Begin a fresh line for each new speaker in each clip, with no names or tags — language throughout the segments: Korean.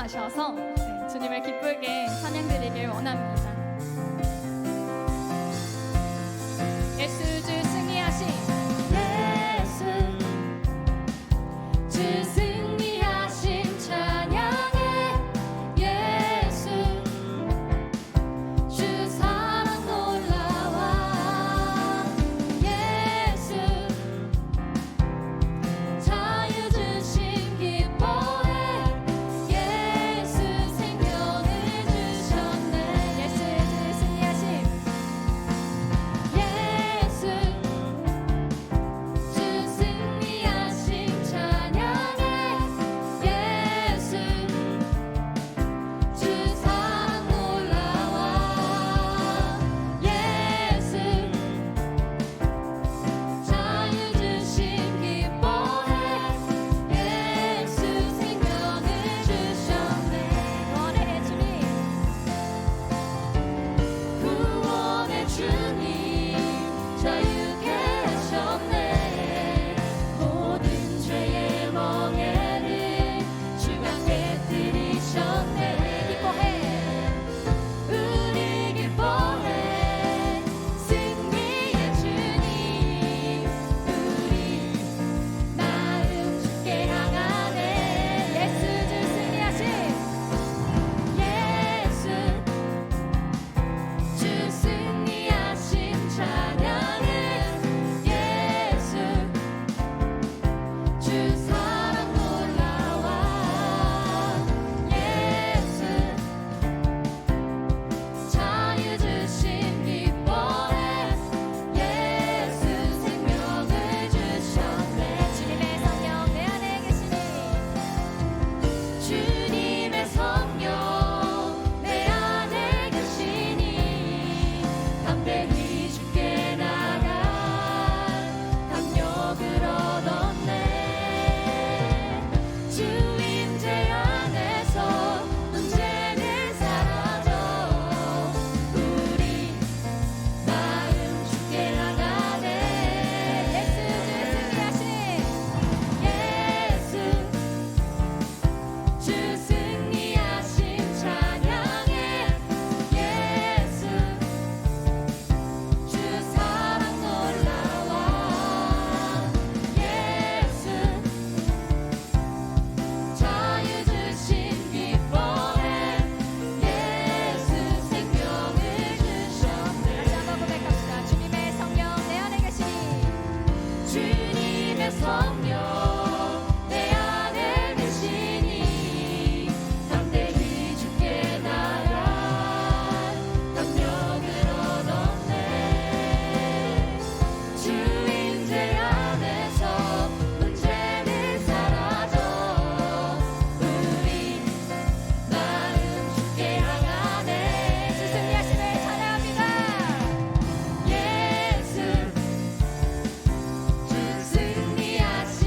승리하셔서 주님을 기쁘게 찬양드리길 원합니다. 예수 주 승리하신 예수 주 승리하신 찬양해 예수 주 사랑 놀라와 예수 자유 주심 기뻐해 예수 생명을 주셨네 예수 주 승리하신 예수 주 승리하신 찬양해 예수 주 사랑 놀라와 예수 자유 주심 기뻐해 예수 생명을 주셨네 구원의 주님 구원의 주님 자유케 하셨네 모든 죄의 멍에를 주가 깨뜨리셨네 기뻐해 우리 기뻐해 승리의 주님 우리 마음 주께 향하네 예수 주 승리하신 예수 주 승리하신 찬양해 예수 주 사랑 놀라와 예수 자유 주심 기뻐해 예수 생명을 주셨네 주님의 성령 내 안에 계시니 주님의 성령 내 안에 계시니 담대히 주께 나가 담력을 얻었네 주인 제 안에서 문제는 사라져 우리 마음 주께 나가네 예수 주 승리하신 찬양해 예수 주 사랑 놀라와 예수 자유 주심 기뻐해 예수 생명을 주셨네 다시 한번 고백합시다 주님의 성령 내 안에 계시니 주님의 성령 내 안에 계시니 담대히 주께 나가 담력을 얻었네 주인 제 안에서 문제는 사라져 우리 마음 주께 향하네 주 승리하심을 찬양합니다 예수 주 승리하신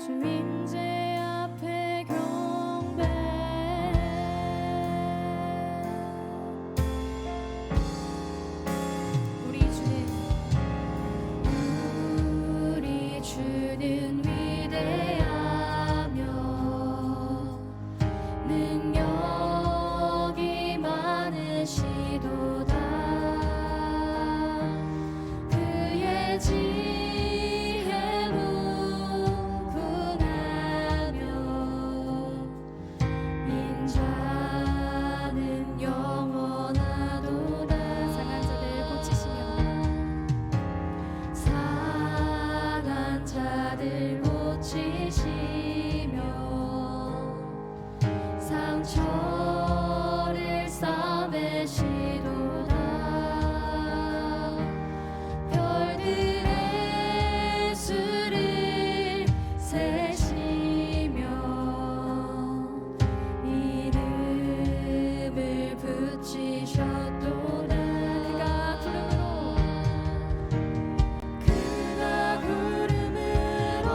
주 임재 앞에 경배 우리 주는 위대하며 능력이 많으시도다 그의 지혜로 군하며 인자는 영원하도다 상한 자들 고치시며 상한 자들 고치시며 상처를 싸매시도다 별들의 수를 세시며 이름을 붙이셨도다 그가 구름으로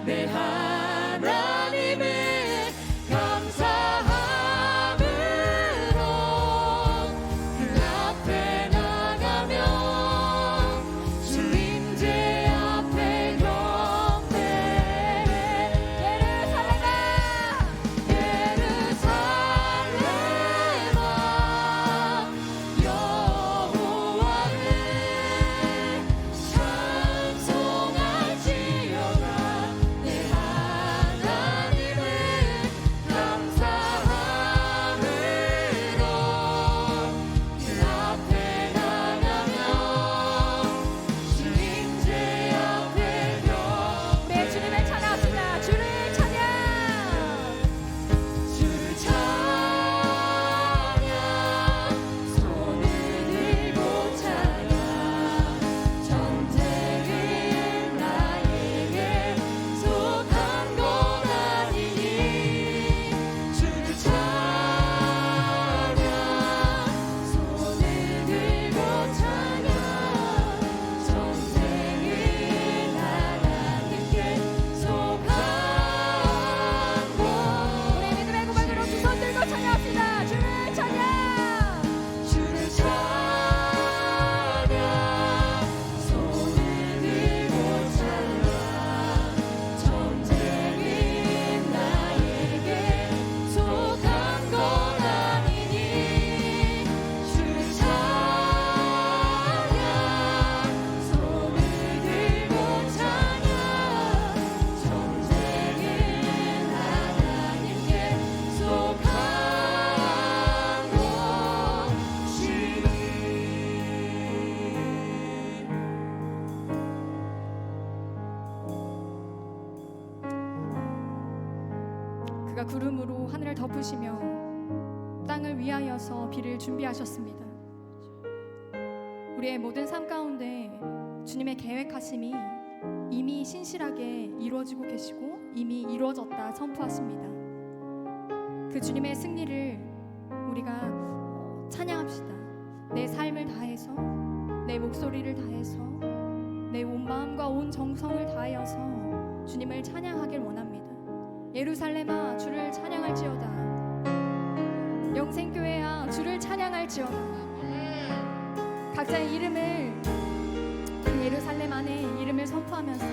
내 하나님을 감사함으로 그 앞에 나가며 주임제 앞에 경배해. 예루살렘아 여호와를 찬송할지어다. 내 하나님을 감사함으로 그 앞에 나가며 주임제 앞에
우리 주님을 찬양합시다. 주를 찬양.
주를 찬양 손을 들고 찬양 전쟁은 나에게 속한 것 아니니 주를 찬양 손을 들고 찬양 전쟁은 하나님께 속한 것.
우리 믿음의 고백으로 두 손 들고 찬양합시다. 주를 찬양.
주를 찬양 손을 들고 찬양 전쟁은 나에게 속한 것 아니니 주를 찬양 손을 들고 찬양 전쟁은 하나님께 속한
그가 구름으로 하늘을 덮으시며 땅을 위하여서 비를 준비하셨습니다. 우리의 모든 삶 가운데 주님의 계획하심이 이미 신실하게 이루어지고 계시고 이미 이루어졌다 선포하십니다. 그 주님의 승리를 우리가 찬양합시다. 내 삶을 다해서, 내 목소리를 다해서, 내 온 마음과 온 정성을 다하여서 주님을 찬양하길 원합니다. 예루살렘아 주를 찬양할지어다. 영생교회야 주를 찬양할지어다. 각자의 이름을 그 예루살렘 안에 이름을 선포하면서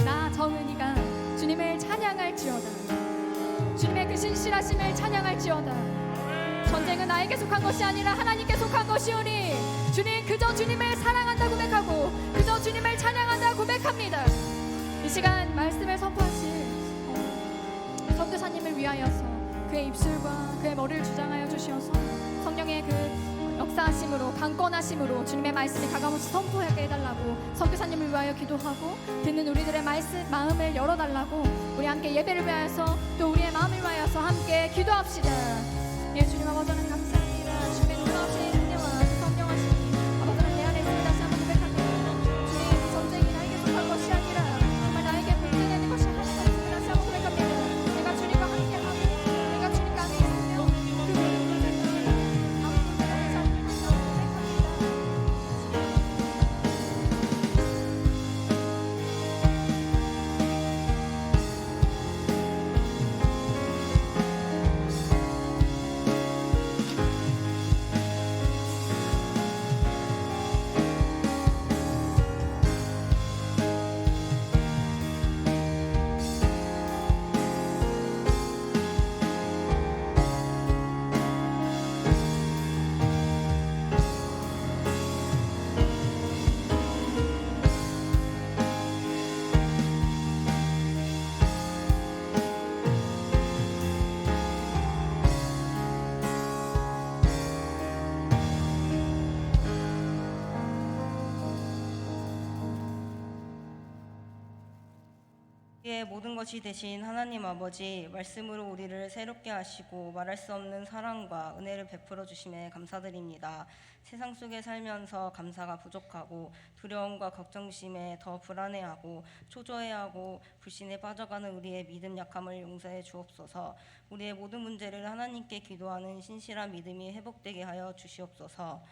나 정은이가 주님을 찬양할지어다. 주님의 그 신실하심을 찬양할지어다. 전쟁은 나에게 속한 것이 아니라 하나님께 속한 것이오니 주님 그저 주님을 사랑한다 고백하고 그저 주님을 찬양한다 고백합니다. 이 시간 말씀을 선포하실 선교사님을 위하여서 그의 입술과 그의 머리를 주장하여 주시어서 성령의 그 역사하심으로 강권하심으로 주님의 말씀이 가감없이 선포하게 해달라고 선교사님을 위하여 기도하고 듣는 우리들의 마음을 열어달라고 우리 함께 예배를 위하여서 또 우리의 마음을 위하여서 함께 기도합시다. 예, 주님 아버지 하나님 감사합니다. 주님의 놀라우신 은혜와 성령하심이 아버지 하나님 내 안에 있음을 다시 한번 고백합니다. 주님 전쟁이 나에게 속한 것이 아니라 정말 나에게 불태되는 것이 하나님과 있음을 다시 한번 고백합니다. 내가 주님과 함께하고 내가 주님과 함께 있으며 그 모든 것을 아무 문제가 되지 않는 것을 고백합니다.
우리의 모든 것이 되신 하나님 아버지, 말씀으로 우리를 새롭게 하시고 말할 수 없는 사랑과 은혜를 베풀어 주심에 감사드립니다. 세상 속에 살면서 감사가 부족하고 두려움과 걱정심에 더 불안해하고 초조해하고 불신에 빠져가는 우리의 믿음 약함을 용서해 주옵소서. 우리의 모든 문제를 하나님께 기도하는 신실한 믿음이 회복되게 하여 주시옵소서.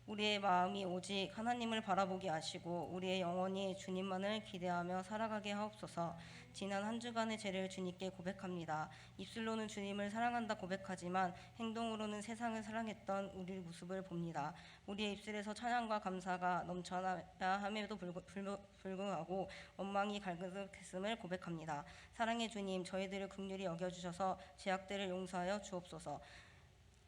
우리의 마음이 오직 하나님을 바라보게 하시고 우리의 영혼이 주님만을 기대하며 살아가게 하옵소서. 지난 한 주간의 죄를 주님께 고백합니다. 입술로는 주님을 사랑한다 고백하지만 행동으로는 세상을 사랑했던 우리 모습을 봅니다. 우리의 입술에서 찬양과 감사가 넘쳐나야 함에도 불구하고 원망이 갈급했음을 고백합니다. 사랑의 주님, 저희들을 긍휼히 여겨주셔서 죄악들을 용서하여 주옵소서.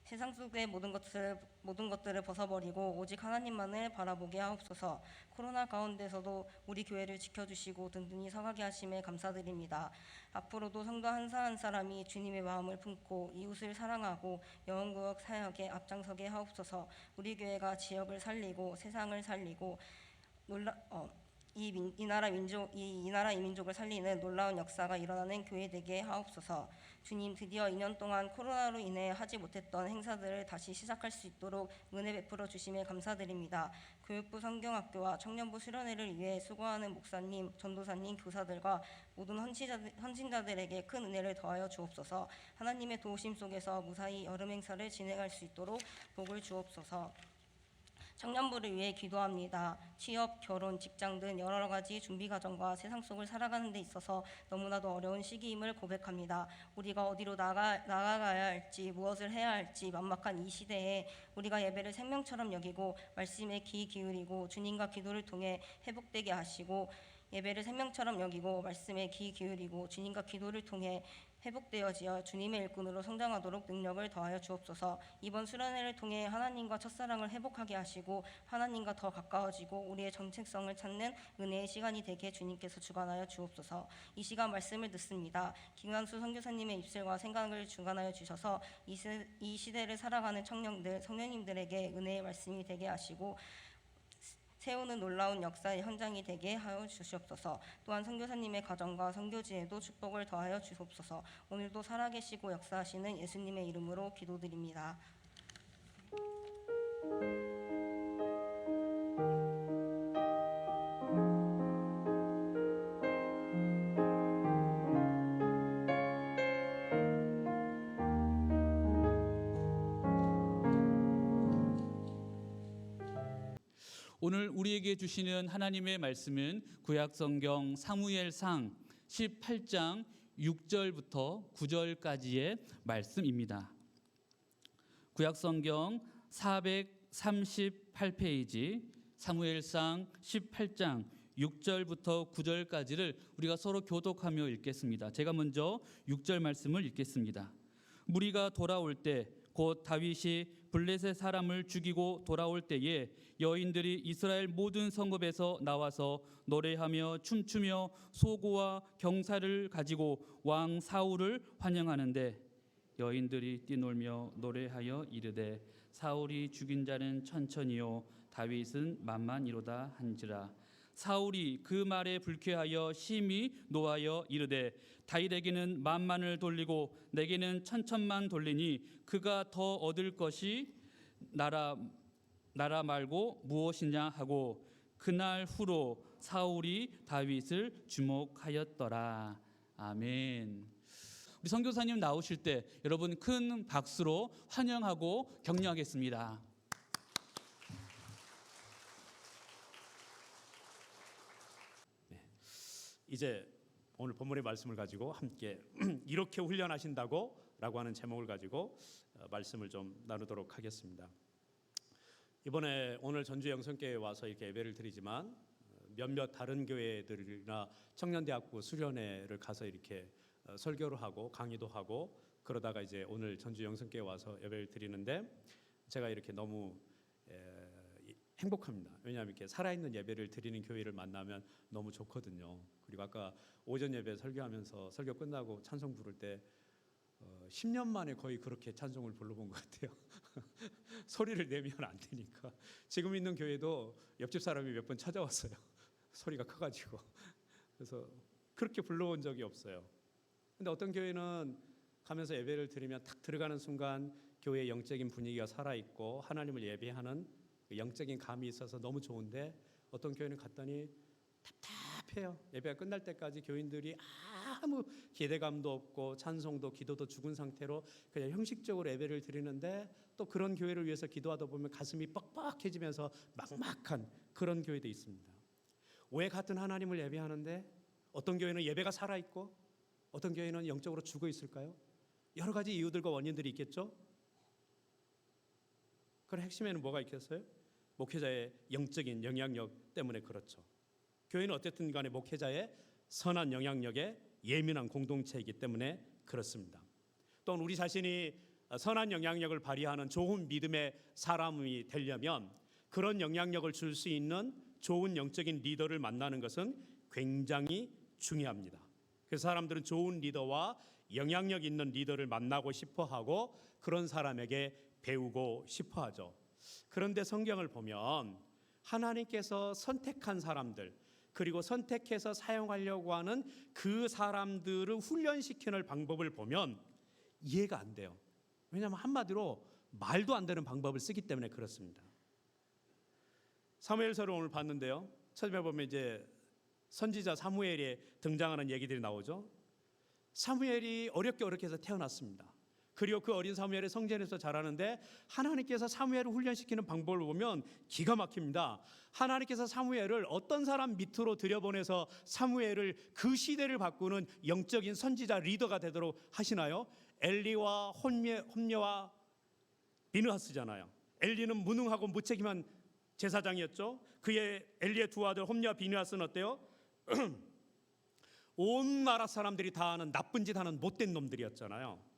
세상 속의 모든 것들을 벗어버리고 오직 하나님만을 바라보게 하옵소서. 코로나 가운데서도 우리 교회를 지켜주시고 든든히 서가게 하심에 감사드립니다. 앞으로도 성도 한 사람이 주님의 마음을 품고 이웃을 사랑하고 영혼구역 사역에 앞장서게 하옵소서. 우리 교회가 지역을 살리고 세상을 살리고 이 나라 이민족을 살리는 놀라운 역사가 일어나는 교회 되게 하옵소서. 주님, 드디어 2년 동안 코로나로 인해 하지 못했던 행사들을 다시 시작할 수 있도록 은혜 베풀어 주심에 감사드립니다. 교육부 성경학교와 청년부 수련회를 위해 수고하는 목사님, 전도사님, 교사들과 모든 헌신자들에게 큰 은혜를 더하여 주옵소서. 하나님의 도우심 속에서 무사히 여름 행사를 진행할 수 있도록 복을 주옵소서. 청년부를 위해 기도합니다. 취업, 결혼, 직장 등 여러 가지 준비 과정과 세상 속을 살아가는 데 있어서 너무나도 어려운 시기임을 고백합니다. 우리가 어디로 나아가야 할지, 무엇을 해야 할지 막막한 이 시대에 우리가 예배를 생명처럼 여기고 말씀에 귀 기울이고 주님과 기도를 통해 회복되게 하시고 예배를 생명처럼 여기고 말씀에 귀 기울이고 주님과 기도를 통해 회복되어지어 주님의 일꾼으로 성장하도록 능력을 더하여 주옵소서. 이번 수련회를 통해 하나님과 첫사랑을 회복하게 하시고 하나님과 더 가까워지고 우리의 정체성을 찾는 은혜의 시간이 되게 주님께서 주관하여 주옵소서. 이 시간 말씀을 듣습니다. 김광수 선교사님의 입술과 생각을 주관하여 주셔서 이 시대를 살아가는 청년들, 성령님들에게 은혜의 말씀이 되게 하시고 세우는 놀라운 역사의 현장이 되게 하여 주시옵소서. 또한 선교사님의 가정과 선교지에도 축복을 더하여 주옵소서. 오늘도 살아계시고 역사하시는 예수님의 이름으로 기도드립니다.
오늘 우리에게 주시는 하나님의 말씀은 구약성경 사무엘상 18장 6절부터 9절까지의 말씀입니다. 구약성경 438페이지 사무엘상 18장 6절부터 9절까지를 우리가 서로 교독하며 읽겠습니다. 제가 먼저 6절 말씀을 읽겠습니다. 무리가 돌아올 때 곧 다윗이 블레셋 사람을 죽이고 돌아올 때에 여인들이 이스라엘 모든 성읍에서 나와서 노래하며 춤추며 소고와 경사를 가지고 왕 사울을 환영하는데 여인들이 뛰놀며 노래하여 이르되 사울이 죽인 자는 천천히요 다윗은 만만이로다 한지라. 사울이 그 말에 불쾌하여 심히 노하여 이르되 다윗에게는 만만을 돌리고 내게는 천천만 돌리니 그가 더 얻을 것이 나라 말고 무엇이냐 하고 그날 후로 사울이 다윗을 주목하였더라. 아멘. 우리 선교사님 나오실 때 여러분 큰 박수로 환영하고 격려하겠습니다.
이제 오늘 본문의 말씀을 가지고 함께 이렇게 훈련하신다고 라고 하는 제목을 가지고 말씀을 좀 나누도록 하겠습니다. 이번에 오늘 전주 영성교회에 와서 이렇게 예배를 드리지만 몇몇 다른 교회들이나 청년대학부 수련회를 가서 이렇게 설교를 하고 강의도 하고 그러다가 이제 오늘 전주 영성교회에 와서 예배를 드리는데 제가 이렇게 너무 행복합니다. 왜냐하면 이렇게 살아있는 예배를 드리는 교회를 만나면 너무 좋거든요. 그리고 아까 오전 예배 설교하면서 설교 끝나고 찬송 부를 때 10년 만에 거의 그렇게 찬송을 불러본 것 같아요. 소리를 내면 안 되니까. 지금 있는 교회도 옆집 사람이 몇 번 찾아왔어요. 소리가 커가지고. 그래서 그렇게 불러본 적이 없어요. 근데 어떤 교회는 가면서 예배를 드리면 딱 들어가는 순간 교회의 영적인 분위기가 살아있고 하나님을 예배하는 영적인 감이 있어서 너무 좋은데 어떤 교회는 갔더니 답답해요. 예배가 끝날 때까지 교인들이 아무 기대감도 없고 찬송도 기도도 죽은 상태로 그냥 형식적으로 예배를 드리는데, 또 그런 교회를 위해서 기도하다 보면 가슴이 뻑뻑해지면서 막막한 그런 교회도 있습니다. 왜 같은 하나님을 예배하는데 어떤 교회는 예배가 살아있고 어떤 교회는 영적으로 죽어 있을까요? 여러 가지 이유들과 원인들이 있겠죠. 그런 핵심에는 뭐가 있겠어요? 목회자의 영적인 영향력 때문에 그렇죠. 교회는 어쨌든 간에 목회자의 선한 영향력에 예민한 공동체이기 때문에 그렇습니다. 또는 우리 자신이 선한 영향력을 발휘하는 좋은 믿음의 사람이 되려면 그런 영향력을 줄 수 있는 좋은 영적인 리더를 만나는 것은 굉장히 중요합니다. 그래서 사람들은 좋은 리더와 영향력 있는 리더를 만나고 싶어하고 그런 사람에게 배우고 싶어하죠. 그런데 성경을 보면 하나님께서 선택한 사람들, 그리고 선택해서 사용하려고 하는 그 사람들을 훈련시키는 방법을 보면 이해가 안 돼요. 왜냐하면 한마디로 말도 안 되는 방법을 쓰기 때문에 그렇습니다. 사무엘서를 오늘 봤는데요. 처음에 보면 이제 선지자 사무엘이 등장하는 얘기들이 나오죠. 사무엘이 어렵게 해서 태어났습니다. 그리고 그 어린 사무엘이 성전에서 자라는데 하나님께서 사무엘을 훈련시키는 방법을 보면 기가 막힙니다. 하나님께서 사무엘을 어떤 사람 밑으로 들여보내서 사무엘을 그 시대를 바꾸는 영적인 선지자 리더가 되도록 하시나요? 엘리와 홈녀와 비느하스잖아요. 엘리는 무능하고 무책임한 제사장이었죠. 그의 엘리의 두 아들 홈녀와 비느하스는 어때요? 온 나라 사람들이 다 아는 나쁜 짓 하는 못된 놈들이었잖아요.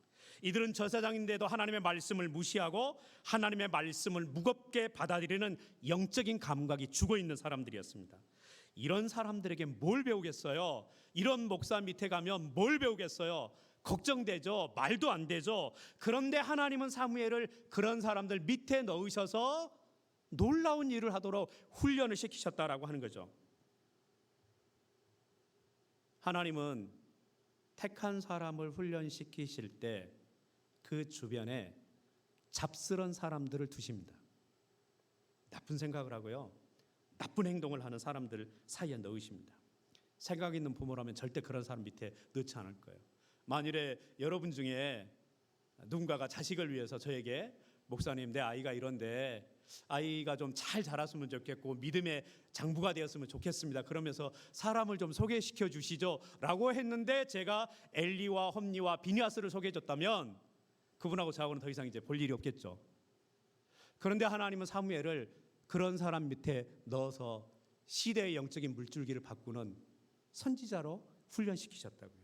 이들은 제사장인데도 하나님의 말씀을 무시하고 하나님의 말씀을 무겁게 받아들이는 영적인 감각이 죽어있는 사람들이었습니다. 이런 사람들에게 뭘 배우겠어요? 이런 목사 밑에 가면 뭘 배우겠어요? 걱정되죠. 말도 안 되죠. 그런데 하나님은 사무엘을 그런 사람들 밑에 넣으셔서 놀라운 일을 하도록 훈련을 시키셨다라고 하는 거죠. 하나님은 택한 사람을 훈련시키실 때 그 주변에 잡스런 사람들을 두십니다. 나쁜 생각을 하고요, 나쁜 행동을 하는 사람들 사이에 넣으십니다. 생각 있는 부모라면 절대 그런 사람 밑에 넣지 않을 거예요. 만일에 여러분 중에 누군가가 자식을 위해서 저에게 목사님, 내 아이가 이런데 아이가 좀 잘 자랐으면 좋겠고 믿음의 장부가 되었으면 좋겠습니다. 그러면서 사람을 좀 소개시켜 주시죠 라고 했는데 제가 엘리와 홈니와 비느하스를 소개해 줬다면 그분하고 저하고는 더 이상 이제 볼 일이 없겠죠. 그런데 하나님은 사무엘을 그런 사람 밑에 넣어서 시대의 영적인 물줄기를 바꾸는 선지자로 훈련시키셨다고요.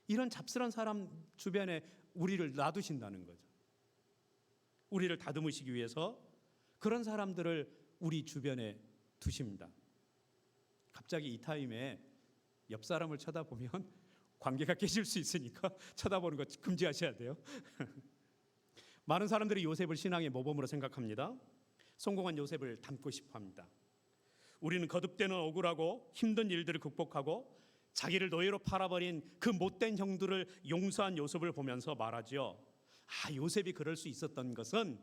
이런 잡스러운 사람 주변에 우리를 놔두신다는 거죠. 우리를 다듬으시기 위해서 그런 사람들을 우리 주변에 두십니다. 갑자기 이 타임에 옆 사람을 쳐다보면 관계가 깨질 수 있으니까 쳐다보는 거 금지하셔야 돼요. 많은 사람들이 요셉을 신앙의 모범으로 생각합니다. 성공한 요셉을 닮고 싶어합니다. 우리는 거듭되는 억울하고 힘든 일들을 극복하고 자기를 노예로 팔아버린 그 못된 형들을 용서한 요셉을 보면서 말하지요. 요셉이 그럴 수 있었던 것은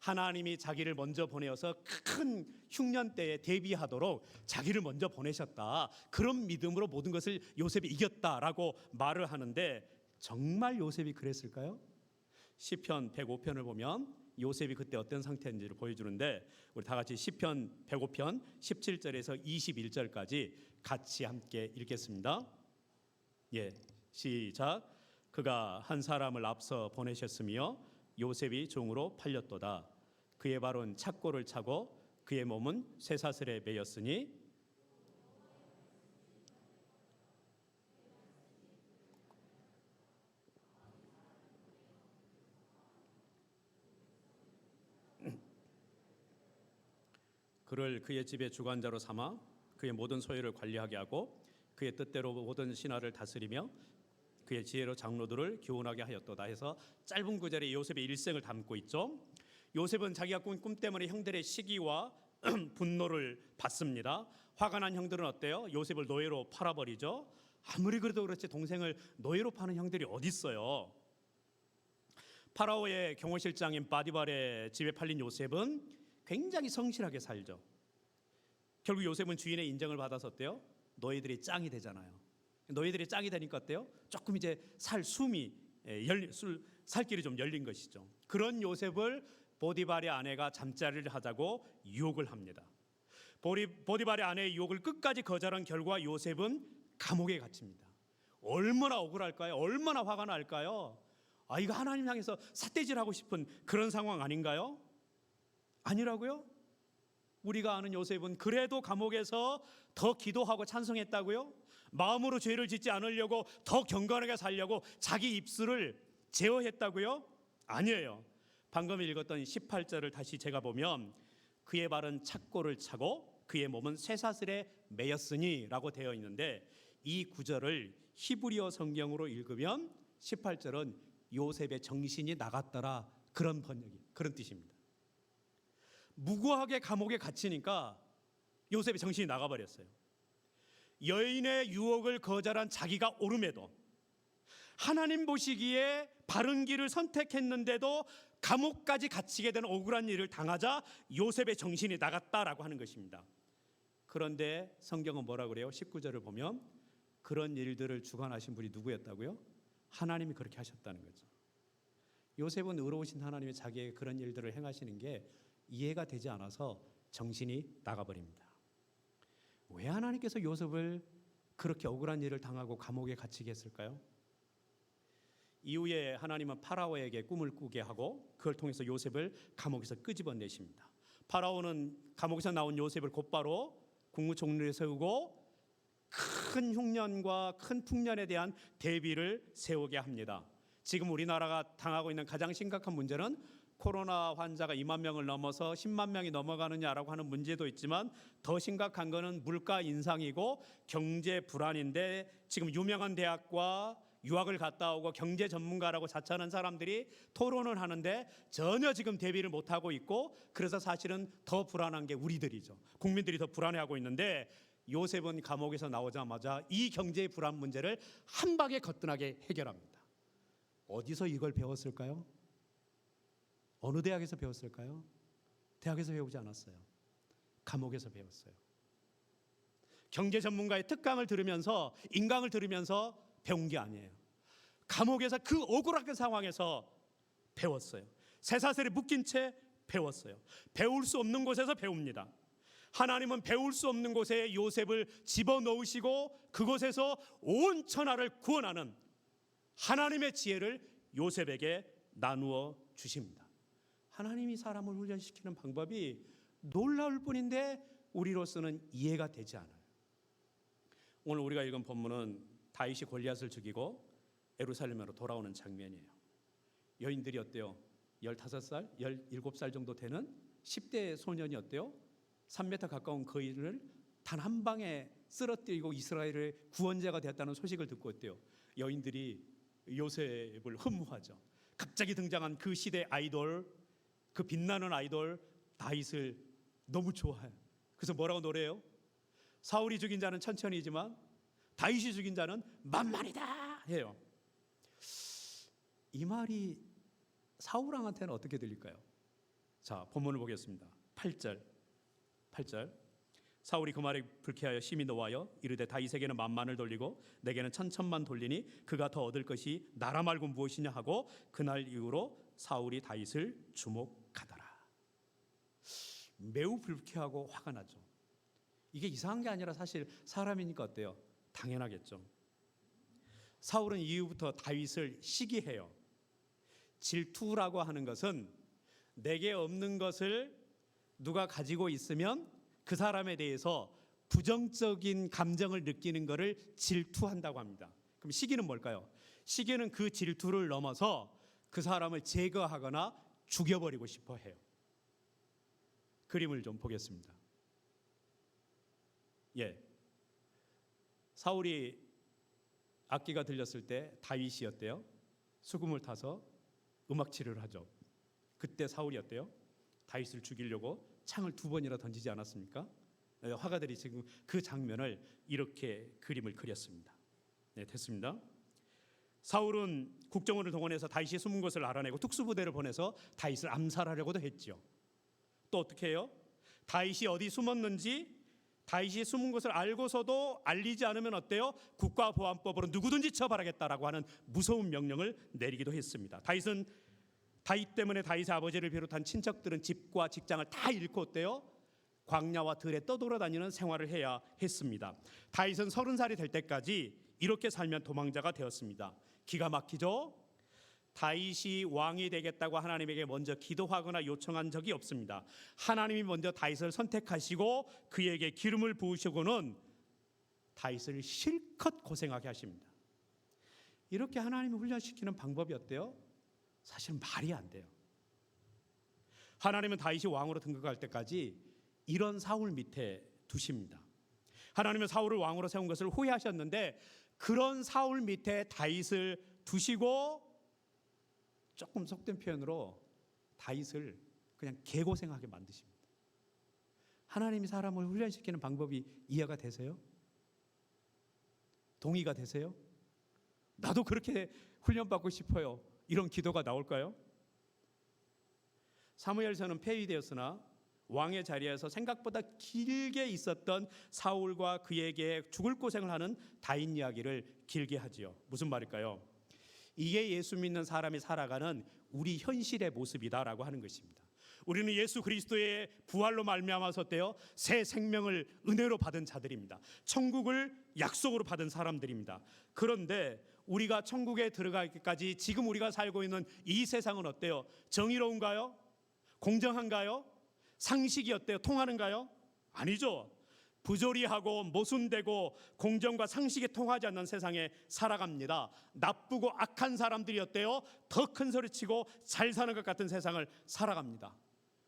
하나님이 자기를 먼저 보내어서 큰 흉년 때에 대비하도록 자기를 먼저 보내셨다. 그런 믿음으로 모든 것을 요셉이 이겼다라고 말을 하는데 정말 요셉이 그랬을까요? 시편 105편을 보면 요셉이 그때 어떤 상태인지를 보여주는데 우리 다 같이 시편 105편 17절에서 21절까지 같이 함께 읽겠습니다. 예, 시작. 그가 한 사람을 앞서 보내셨으며 요셉이 종으로 팔렸도다. 그의 발은 착고를 차고 그의 몸은 쇠사슬에 매였으니 그를 그의 집의 주관자로 삼아 그의 모든 소유를 관리하게 하고 그의 뜻대로 모든 신하를 다스리며 그의 지혜로 장로들을 교훈하게 하였도다 해서 짧은 구절에 요셉의 일생을 담고 있죠. 요셉은 자기가 꾼 꿈 때문에 형들의 시기와 분노를 받습니다. 화가 난 형들은 어때요? 요셉을 노예로 팔아버리죠. 아무리 그래도 그렇지 동생을 노예로 파는 형들이 어디 있어요? 파라오의 경호실장인 바디발의 집에 팔린 요셉은 굉장히 성실하게 살죠. 결국 요셉은 주인의 인정을 받아서 어때요? 너희들이 짱이 되잖아요. 너희들이 짱이 되니까 어때요? 조금 이제 살 길이 좀 열린 것이죠. 그런 요셉을 보디발의 아내가 잠자리를 하자고 유혹을 합니다. 보디발의 아내의 유혹을 끝까지 거절한 결과 요셉은 감옥에 갇힙니다. 얼마나 억울할까요? 얼마나 화가 날까요? 이거 하나님 향해서 삿대질하고 싶은 그런 상황 아닌가요? 아니라고요? 우리가 아는 요셉은 그래도 감옥에서 더 기도하고 찬송했다고요? 마음으로 죄를 짓지 않으려고 더 경건하게 살려고 자기 입술을 제어했다고요? 아니에요. 방금 읽었던 18절을 다시 제가 보면 그의 발은 착고를 차고 그의 몸은 쇠사슬에 매였으니 라고 되어 있는데 이 구절을 히브리어 성경으로 읽으면 18절은 요셉의 정신이 나갔더라, 그런 번역이, 그런 뜻입니다. 무고하게 감옥에 갇히니까 요셉의 정신이 나가버렸어요. 여인의 유혹을 거절한 자기가 옳음에도, 하나님 보시기에 바른 길을 선택했는데도 감옥까지 갇히게 된 억울한 일을 당하자 요셉의 정신이 나갔다라고 하는 것입니다. 그런데 성경은 뭐라 그래요? 19절을 보면 그런 일들을 주관하신 분이 누구였다고요? 하나님이 그렇게 하셨다는 거죠. 요셉은 의로우신 하나님이 자기에게 그런 일들을 행하시는 게 이해가 되지 않아서 정신이 나가버립니다. 왜 하나님께서 요셉을 그렇게 억울한 일을 당하고 감옥에 갇히게 했을까요? 이후에 하나님은 파라오에게 꿈을 꾸게 하고 그걸 통해서 요셉을 감옥에서 끄집어내십니다. 파라오는 감옥에서 나온 요셉을 곧바로 국무총리를 세우고 큰 흉년과 큰 풍년에 대한 대비를 세우게 합니다. 지금 우리나라가 당하고 있는 가장 심각한 문제는 코로나 환자가 2만 명을 넘어서 10만 명이 넘어가느냐라고 하는 문제도 있지만 더 심각한 거는 물가 인상이고 경제 불안인데, 지금 유명한 대학과 유학을 갔다 오고 경제 전문가라고 자처하는 사람들이 토론을 하는데 전혀 지금 대비를 못하고 있고, 그래서 사실은 더 불안한 게 우리들이죠. 국민들이 더 불안해하고 있는데 요셉은 감옥에서 나오자마자 이 경제의 불안 문제를 한 방에 거뜬하게 해결합니다. 어디서 이걸 배웠을까요? 어느 대학에서 배웠을까요? 대학에서 배우지 않았어요. 감옥에서 배웠어요. 경제 전문가의 특강을 들으면서, 인강을 들으면서 배운 게 아니에요. 감옥에서 그 억울한 상황에서 배웠어요. 쇠사슬에 묶인 채 배웠어요. 배울 수 없는 곳에서 배웁니다. 하나님은 배울 수 없는 곳에 요셉을 집어넣으시고 그곳에서 온 천하를 구원하는 하나님의 지혜를 요셉에게 나누어 주십니다. 하나님이 사람을 훈련시키는 방법이 놀라울 뿐인데 우리로서는 이해가 되지 않아요. 오늘 우리가 읽은 본문은 다윗이 골리앗을 죽이고 예루살렘으로 돌아오는 장면이에요. 여인들이 어때요? 15살, 17살 정도 되는 10대 소년이 어때요? 3m 가까운 거인을 단 한 방에 쓰러뜨리고 이스라엘의 구원자가 되었다는 소식을 듣고 어때요? 여인들이 요셉을 흠모하죠. 갑자기 등장한 그 시대 아이돌, 그 빛나는 아이돌 다윗을 너무 좋아해요. 그래서 뭐라고 노래해요? 사울이 죽인 자는 천천히지만 다윗이 죽인 자는 만만이다 해요. 이 말이 사울왕한테는 어떻게 들릴까요? 자, 본문을 보겠습니다. 8절. 사울이 그 말에 불쾌하여 심히 노하여 이르되 다윗에게는 만만을 돌리고 내게는 천천만 돌리니 그가 더 얻을 것이 나라 말고 무엇이냐 하고 그날 이후로 사울이 다윗을 주목하더라. 매우 불쾌하고 화가 나죠. 이게 이상한 게 아니라 사실 사람이니까 어때요? 당연하겠죠. 사울은 이후부터 다윗을 시기해요. 질투라고 하는 것은 내게 없는 것을 누가 가지고 있으면 그 사람에 대해서 부정적인 감정을 느끼는 것을 질투한다고 합니다. 그럼 시기는 뭘까요? 시기는 그 질투를 넘어서 그 사람을 제거하거나 죽여버리고 싶어 해요. 그림을 좀 보겠습니다. 사울이 악기가 들렸을 때 다윗이 어때요? 수금을 타서 음악치료를 하죠. 그때 사울이 어때요? 다윗을 죽이려고 창을 2번이나 던지지 않았습니까? 화가들이 지금 그 장면을 이렇게 그림을 그렸습니다. 네, 됐습니다. 사울은 국정원을 동원해서 다윗이 숨은 곳을 알아내고 특수부대를 보내서 다윗을 암살하려고도 했죠. 또 어떻게 해요? 다윗이 어디 숨었는지 다윗이 숨은 것을 알고서도 알리지 않으면 어때요? 국가보안법으로 누구든지 처벌하겠다라고 하는 무서운 명령을 내리기도 했습니다. 다윗 때문에 다윗의 아버지를 비롯한 친척들은 집과 직장을 다 잃고 어때요? 광야와 들에 떠돌아다니는 생활을 해야 했습니다. 다윗은 30살이 될 때까지 이렇게 살면 도망자가 되었습니다. 기가 막히죠? 다윗이 왕이 되겠다고 하나님에게 먼저 기도하거나 요청한 적이 없습니다. 하나님이 먼저 다윗을 선택하시고 그에게 기름을 부으시고는 다윗을 실컷 고생하게 하십니다. 이렇게 하나님이 훈련시키는 방법이 어때요? 사실 말이 안 돼요. 하나님은 다윗이 왕으로 등극할 때까지 이런 사울 밑에 두십니다. 하나님은 사울을 왕으로 세운 것을 후회하셨는데 그런 사울 밑에 다윗을 두시고 조금 속된 표현으로 다윗을 그냥 개고생하게 만드십니다. 하나님이 사람을 훈련시키는 방법이 이해가 되세요? 동의가 되세요? 나도 그렇게 훈련받고 싶어요. 이런 기도가 나올까요? 사무엘서는 폐위되었으나 왕의 자리에서 생각보다 길게 있었던 사울과 그에게 죽을 고생을 하는 다윗 이야기를 길게 하지요. 무슨 말일까요? 이게 예수 믿는 사람이 살아가는 우리 현실의 모습이다라고 하는 것입니다. 우리는 예수 그리스도의 부활로 말미암아서 어때요? 새 생명을 은혜로 받은 자들입니다. 천국을 약속으로 받은 사람들입니다. 그런데 우리가 천국에 들어가기까지 지금 우리가 살고 있는 이 세상은 어때요? 정의로운가요? 공정한가요? 상식이 어때요? 통하는가요? 아니죠. 부조리하고 모순되고 공정과 상식이 통하지 않는 세상에 살아갑니다. 나쁘고 악한 사람들이 어때요? 더 큰 소리치고 잘 사는 것 같은 세상을 살아갑니다.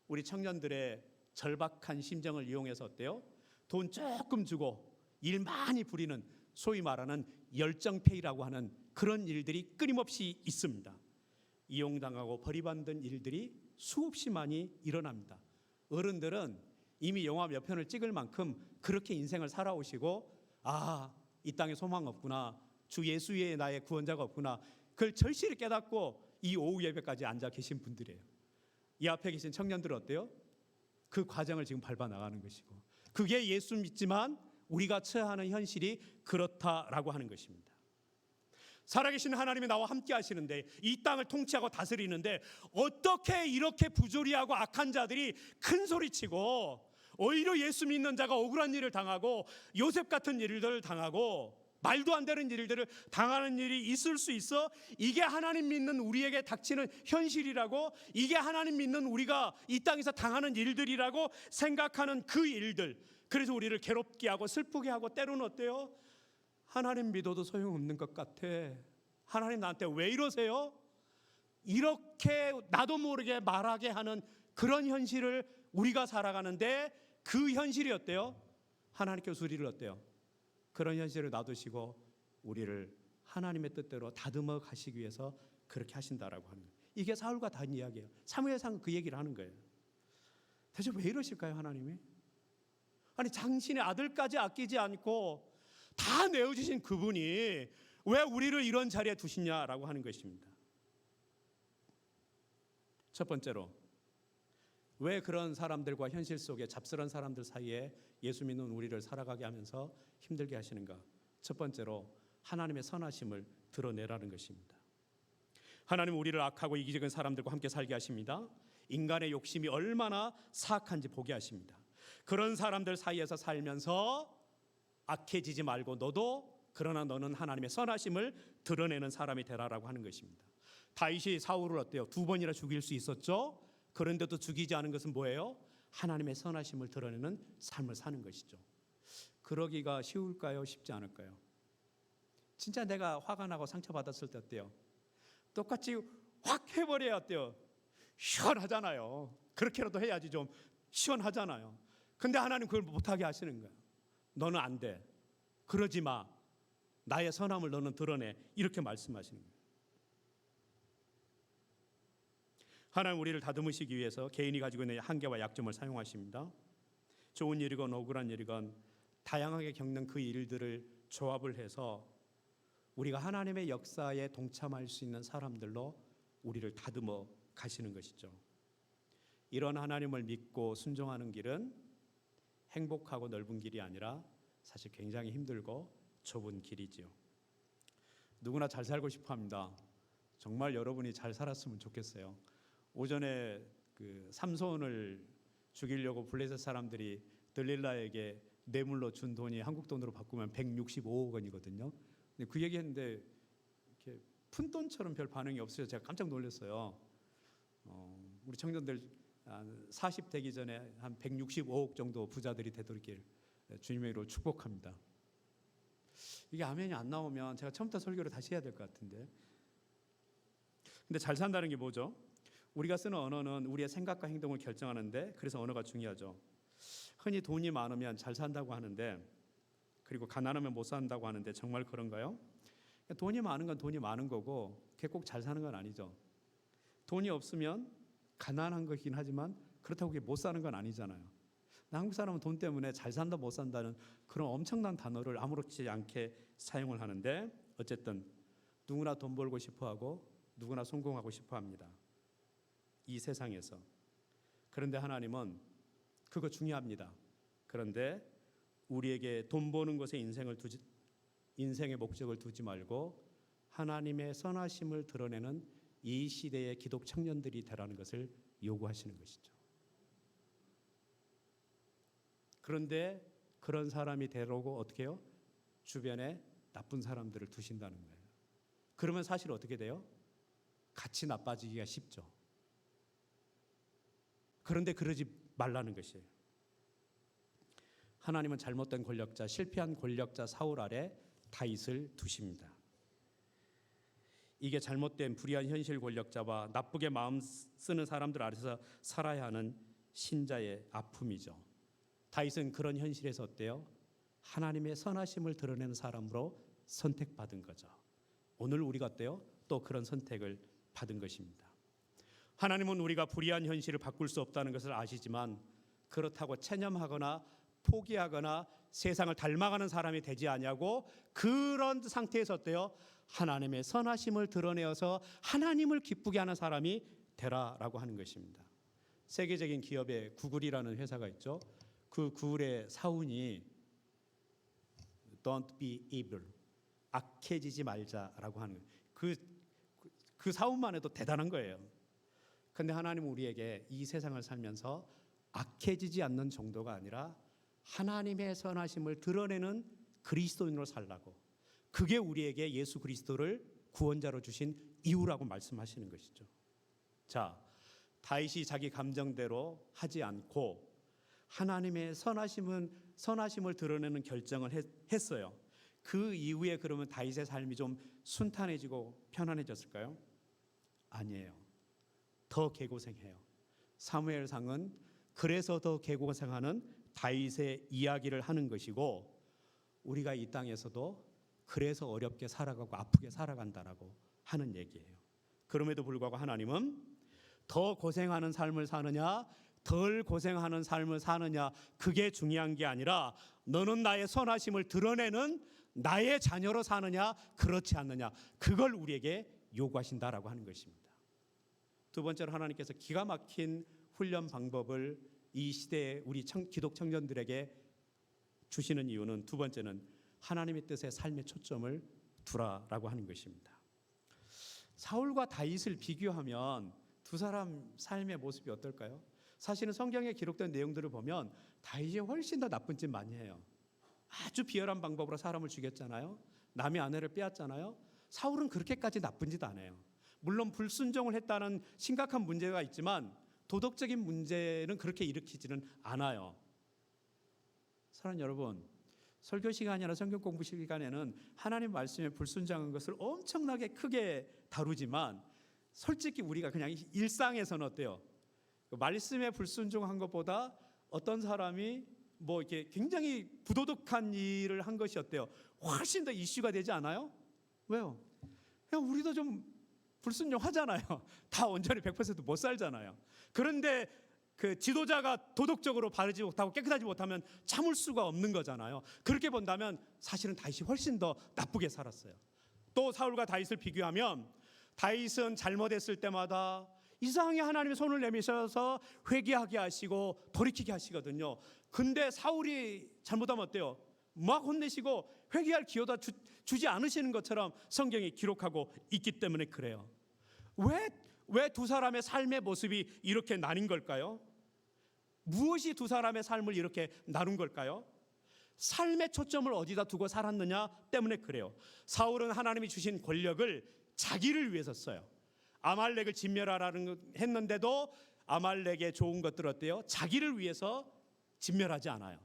우리 청년들의 절박한 심정을 이용해서 어때요? 돈 조금 주고 일 많이 부리는 소위 말하는 열정페이라고 하는 그런 일들이 끊임없이 있습니다. 이용당하고 버림받는 일들이 수없이 많이 일어납니다. 어른들은 이미 영화 몇 편을 찍을 만큼 그렇게 인생을 살아오시고 이 땅에 소망 없구나, 주 예수 외에 나의 구원자가 없구나, 그걸 절실히 깨닫고 이 오후 예배까지 앉아 계신 분들이에요. 이 앞에 계신 청년들은 어때요? 그 과정을 지금 밟아 나가는 것이고 그게 예수 믿지만 우리가 처해하는 현실이 그렇다라고 하는 것입니다. 살아계신 하나님이 나와 함께 하시는데 이 땅을 통치하고 다스리는데 어떻게 이렇게 부조리하고 악한 자들이 큰 소리치고 오히려 예수 믿는 자가 억울한 일을 당하고 요셉 같은 일들을 당하고 말도 안 되는 일들을 당하는 일이 있을 수 있어? 이게 하나님 믿는 우리에게 닥치는 현실이라고, 이게 하나님 믿는 우리가 이 땅에서 당하는 일들이라고 생각하는 그 일들, 그래서 우리를 괴롭게 하고 슬프게 하고 때로는 어때요? 하나님 믿어도 소용없는 것 같아. 하나님 나한테 왜 이러세요? 이렇게 나도 모르게 말하게 하는 그런 현실을 우리가 살아가는데 그 현실이 어때요? 하나님께서 우리를 어때요? 그런 현실을 놔두시고 우리를 하나님의 뜻대로 다듬어 가시기 위해서 그렇게 하신다라고 하는 거예요. 이게 사울과 다윗 이야기예요. 사무엘상 그 얘기를 하는 거예요. 대체 왜 이러실까요, 하나님이? 아니 당신의 아들까지 아끼지 않고 다 내어주신 그분이 왜 우리를 이런 자리에 두시냐라고 하는 것입니다. 첫 번째로 왜 그런 사람들과 현실 속에 잡스러운 사람들 사이에 예수 믿는 우리를 살아가게 하면서 힘들게 하시는가? 첫 번째로 하나님의 선하심을 드러내라는 것입니다. 하나님은 우리를 악하고 이기적인 사람들과 함께 살게 하십니다. 인간의 욕심이 얼마나 사악한지 보게 하십니다. 그런 사람들 사이에서 살면서 악해지지 말고 그러나 너는 하나님의 선하심을 드러내는 사람이 되라라고 하는 것입니다. 다윗이 사울을 어때요? 2번이나 죽일 수 있었죠. 그런데도 죽이지 않은 것은 뭐예요? 하나님의 선하심을 드러내는 삶을 사는 것이죠. 그러기가 쉬울까요? 쉽지 않을까요? 진짜 내가 화가 나고 상처받았을 때 어때요? 똑같이 확 해버려야 어때요? 시원하잖아요. 그렇게라도 해야지 좀 시원하잖아요. 근데 하나님 그걸 못하게 하시는 거예요. 너는 안 돼. 그러지 마. 나의 선함을 너는 드러내. 이렇게 말씀하시는 거예요. 하나님 우리를 다듬으시기 위해서 개인이 가지고 있는 한계와 약점을 사용하십니다. 좋은 일이건 억울한 일이건 다양하게 겪는 그 일들을 조합을 해서 우리가 하나님의 역사에 동참할 수 있는 사람들로 우리를 다듬어 가시는 것이죠. 이런 하나님을 믿고 순종하는 길은 행복하고 넓은 길이 아니라 사실 굉장히 힘들고 좁은 길이지요. 누구나 잘 살고 싶어 합니다. 정말 여러분이 잘 살았으면 좋겠어요. 오전에 그 삼손을 죽이려고 블레셋 사람들이 들릴라에게 뇌물로 준 돈이 한국 돈으로 바꾸면 165억 원이거든요. 근데 그 얘기했는데 이렇게 푼 돈처럼 별 반응이 없어서 제가 깜짝 놀랐어요. 우리 청년들 40 되기 전에 한 165억 정도 부자들이 되도록길 주님의 이름으로 축복합니다. 이게 아멘이 안 나오면 제가 처음부터 설교를 다시 해야 될 것 같은데. 근데 잘 산다는 게 뭐죠? 우리가 쓰는 언어는 우리의 생각과 행동을 결정하는데, 그래서 언어가 중요하죠. 흔히 돈이 많으면 잘 산다고 하는데, 그리고 가난하면 못 산다고 하는데 정말 그런가요? 돈이 많은 건 돈이 많은 거고 그게 꼭 잘 사는 건 아니죠. 돈이 없으면 가난한 거긴 하지만 그렇다고 그게 못 사는 건 아니잖아요. 한국 사람은 돈 때문에 잘 산다 못 산다는 그런 엄청난 단어를 아무렇지 않게 사용을 하는데, 어쨌든 누구나 돈 벌고 싶어하고 누구나 성공하고 싶어합니다. 이 세상에서. 그런데 하나님은 그거 중요합니다. 그런데 우리에게 돈 버는 것에 인생의 목적을 두지 말고 하나님의 선하심을 드러내는 이 시대의 기독 청년들이 되라는 것을 요구하시는 것이죠. 그런데 그런 사람이 되려고 어떻게 해요? 주변에 나쁜 사람들을 두신다는 거예요. 그러면 사실 어떻게 돼요? 같이 나빠지기가 쉽죠. 그런데 그러지 말라는 것이에요. 하나님은 잘못된 권력자, 실패한 권력자 사울 아래 다윗을 두십니다. 이게 잘못된 불의한 현실 권력자와 나쁘게 마음 쓰는 사람들 아래서 살아야 하는 신자의 아픔이죠. 다윗은 그런 현실에서 어때요? 하나님의 선하심을 드러내는 사람으로 선택받은 거죠. 오늘 우리가 어때요? 또 그런 선택을 받은 것입니다. 하나님은 우리가 불의한 현실을 바꿀 수 없다는 것을 아시지만, 그렇다고 체념하거나 포기하거나 세상을 닮아가는 사람이 되지 아니하고 그런 상태에서 어때요? 하나님의 선하심을 드러내어서 하나님을 기쁘게 하는 사람이 되라라고 하는 것입니다. 세계적인 기업의 구글이라는 회사가 있죠. 그 구글의 사운이 Don't be evil, 악해지지 말자라고 하는 그 사운만 해도 대단한 거예요. 그런데 하나님은 우리에게 이 세상을 살면서 악해지지 않는 정도가 아니라 하나님의 선하심을 드러내는 그리스도인으로 살라고, 그게 우리에게 예수 그리스도를 구원자로 주신 이유라고 말씀하시는 것이죠. 자, 다윗이 자기 감정대로 하지 않고 하나님의 선하심을 드러내는 결정을 했어요. 그 이후에 그러면 다윗의 삶이 좀 순탄해지고 편안해졌을까요? 아니에요. 더 개고생해요. 사무엘상은 그래서 더 개고생하는 다윗의 이야기를 하는 것이고, 우리가 이 땅에서도 그래서 어렵게 살아가고 아프게 살아간다라고 하는 얘기예요. 그럼에도 불구하고 하나님은 더 고생하는 삶을 사느냐 덜 고생하는 삶을 사느냐, 그게 중요한 게 아니라 너는 나의 선하심을 드러내는 나의 자녀로 사느냐 그렇지 않느냐, 그걸 우리에게 요구하신다라고 하는 것입니다. 두 번째로 하나님께서 기가 막힌 훈련 방법을 이 시대에 우리 기독 청년들에게 주시는 이유는, 두 번째는 하나님의 뜻에 삶의 초점을 두라라고 하는 것입니다. 사울과 다윗을 비교하면 두 사람 삶의 모습이 어떨까요? 사실은 성경에 기록된 내용들을 보면 다윗이 훨씬 더 나쁜 짓 많이 해요. 아주 비열한 방법으로 사람을 죽였잖아요. 남의 아내를 빼앗잖아요. 사울은 그렇게까지 나쁜 짓 안 해요. 물론 불순종을 했다는 심각한 문제가 있지만 도덕적인 문제는 그렇게 일으키지는 않아요. 사랑하는 여러분, 설교 시간이나 성경 공부 시간에는 하나님 말씀에 불순종한 것을 엄청나게 크게 다루지만, 솔직히 우리가 그냥 일상에서는 어때요? 말씀에 불순종한 것보다 어떤 사람이 뭐 이렇게 굉장히 부도덕한 일을 한 것이 어때요? 훨씬 더 이슈가 되지 않아요? 왜요? 그냥 우리도 좀 불순종하잖아요. 다 온전히 100% 못 살잖아요. 그런데 그 지도자가 도덕적으로 바르지 못하고 깨끗하지 못하면 참을 수가 없는 거잖아요. 그렇게 본다면 사실은 다윗이 훨씬 더 나쁘게 살았어요. 또 사울과 다윗을 비교하면, 다윗은 잘못했을 때마다 이상하게 하나님이 손을 내미셔서 회개하게 하시고 돌이키게 하시거든요. 근데 사울이 잘못하면 어때요? 막 혼내시고 회개할 기회도 주지 않으시는 것처럼 성경이 기록하고 있기 때문에 그래요. 왜 두 사람의 삶의 모습이 이렇게 나뉜 걸까요? 무엇이 두 사람의 삶을 이렇게 나눈 걸까요? 삶의 초점을 어디다 두고 살았느냐 때문에 그래요. 사울은 하나님이 주신 권력을 자기를 위해서 써요. 아말렉을 진멸하라는 했는데도 아말렉의 좋은 것들 어때요? 자기를 위해서 진멸하지 않아요.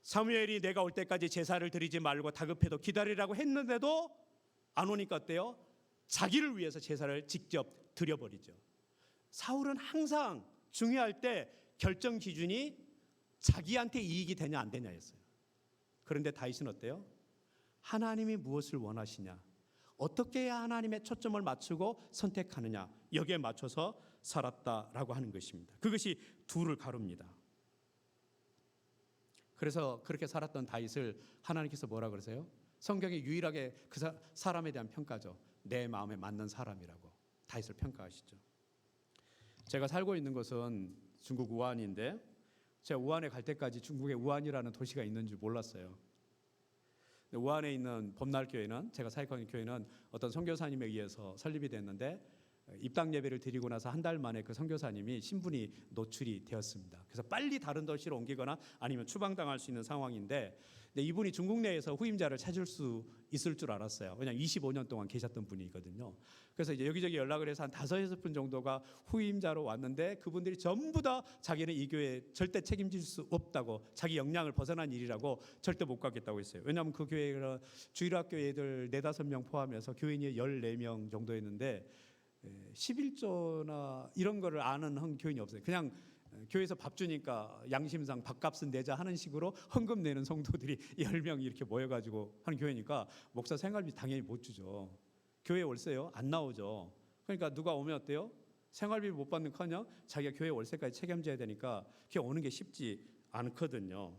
사무엘이 내가 올 때까지 제사를 드리지 말고 다급해도 기다리라고 했는데도 안 오니까 어때요? 자기를 위해서 제사를 직접 드려버리죠. 사울은 항상 중요할 때 결정 기준이 자기한테 이익이 되냐 안 되냐였어요. 그런데 다윗은 어때요? 하나님이 무엇을 원하시냐, 어떻게 해야 하나님의 초점을 맞추고 선택하느냐, 여기에 맞춰서 살았다라고 하는 것입니다. 그것이 둘을 가릅니다. 그래서 그렇게 살았던 다윗을 하나님께서 뭐라 그러세요? 성경에 유일하게 그 사람에 대한 평가죠. 내 마음에 맞는 사람이라고 다윗을 평가하시죠. 제가 살고 있는 곳은 중국 우한인데 제가 우한에 갈 때까지 중국에 우한이라는 도시가 있는 줄 몰랐어요. 우한에 있는 봄날교회는, 제가 사역하는 교회는 어떤 선교사님에 의해서 설립이 됐는데 입당 예배를 드리고 나서 한 달 만에 그 선교사님이 신분이 노출이 되었습니다. 그래서 빨리 다른 도시로 옮기거나 아니면 추방당할 수 있는 상황인데, 근데 이분이 중국 내에서 후임자를 찾을 수 있을 줄 알았어요. 왜냐하면 25년 동안 계셨던 분이거든요. 그래서 이제 여기저기 연락을 해서 한 5-6분 정도가 후임자로 왔는데 그분들이 전부 다 자기는 이 교회에 절대 책임질 수 없다고, 자기 역량을 벗어난 일이라고 절대 못 가겠다고 했어요. 왜냐하면 그 교회가 주일학교 애들 4-5명 포함해서 교인이 14명 정도였는데 11조나 이런 거를 아는 한 교인이 없어요. 그냥 교회에서 밥 주니까 양심상 밥값은 내자 하는 식으로 헌금 내는 성도들이 10명이 이렇게 모여가지고 하는 교회니까 목사 생활비 당연히 못 주죠. 교회 월세요? 안 나오죠. 그러니까 누가 오면 어때요? 생활비 못 받는커녕 자기가 교회 월세까지 책임져야 되니까 그게 오는 게 쉽지 않거든요.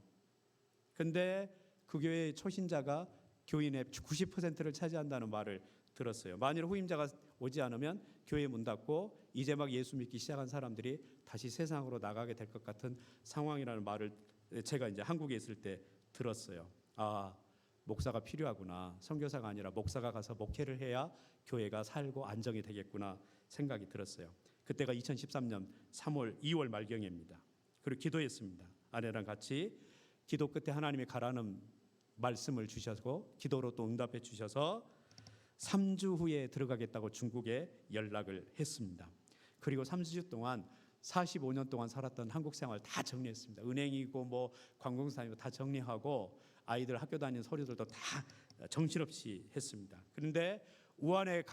근데 그 교회의 초신자가 교인의 90%를 차지한다는 말을 들었어요. 만일 후임자가 오지 않으면 교회 문 닫고 이제 막 예수 믿기 시작한 사람들이 다시 세상으로 나가게 될 것 같은 상황이라는 말을 제가 이제 한국에 있을 때 들었어요. 아, 목사가 필요하구나. 선교사가 아니라 목사가 가서 목회를 해야 교회가 살고 안정이 되겠구나 생각이 들었어요. 그때가 2013년 2월 말경입니다. 그리고 기도했습니다. 아내랑 같이 기도 끝에 하나님이 가라는 말씀을 주셔서 기도로 또 응답해 주셔서 3주 후에 들어가겠다고 중국에 연락을 했습니다. 그리고 3주 동안 45년 동안 살았던 한국 생활 다 정리했습니다. 은행이고 뭐 관공사이고 다 정리하고 아이들 학교 다니는 서류들도 다 정신없이 했습니다. 그런데 우한으로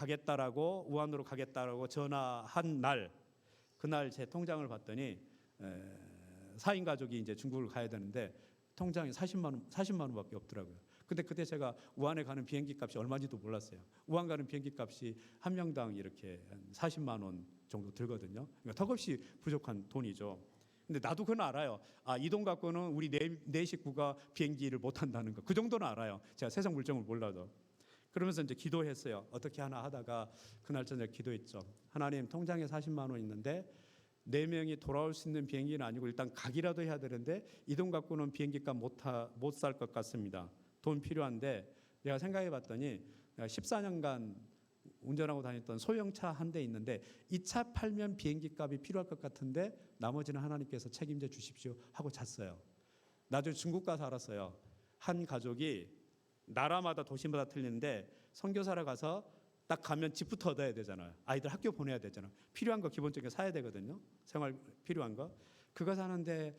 가겠다라고 전화한 날, 그날 제 통장을 봤더니 4인 가족이 이제 중국을 가야 되는데 통장에 40만 원밖에 없더라고요. 근데 그때 제가 우한에 가는 비행기 값이 얼마인지도 몰랐어요. 우한 가는 비행기 값이 한 명당 이렇게 한 40만 원 정도 들거든요. 그러니까 턱없이 부족한 돈이죠. 근데 나도 그건 알아요. 아, 이 돈 갖고는 우리 네 식구가 비행기를 못 한다는 거. 그 정도는 알아요. 제가 세상 물정을 몰라도. 그러면서 이제 기도했어요. 어떻게 하나 하다가 그날 저녁 기도했죠. 하나님, 통장에 40만 원 있는데 4명이 돌아올 수 있는 비행기는 아니고 일단 가기라도 해야 되는데 이 돈 갖고는 비행기값 못 살 것 같습니다. 돈 필요한데 내가 생각해 봤더니 내가 14년간 운전하고 다녔던 소형차 한 대 있는데 이 차 팔면 비행기 값이 필요할 것 같은데 나머지는 하나님께서 책임져 주십시오 하고 잤어요. 나중에 중국 가서 알았어요. 한 가족이 나라마다 도시마다 틀리는데 선교사를 가서 딱 가면 집부터 얻어야 되잖아요. 아이들 학교 보내야 되잖아요. 필요한 거 기본적으로 사야 되거든요. 생활 필요한 거. 그거 사는데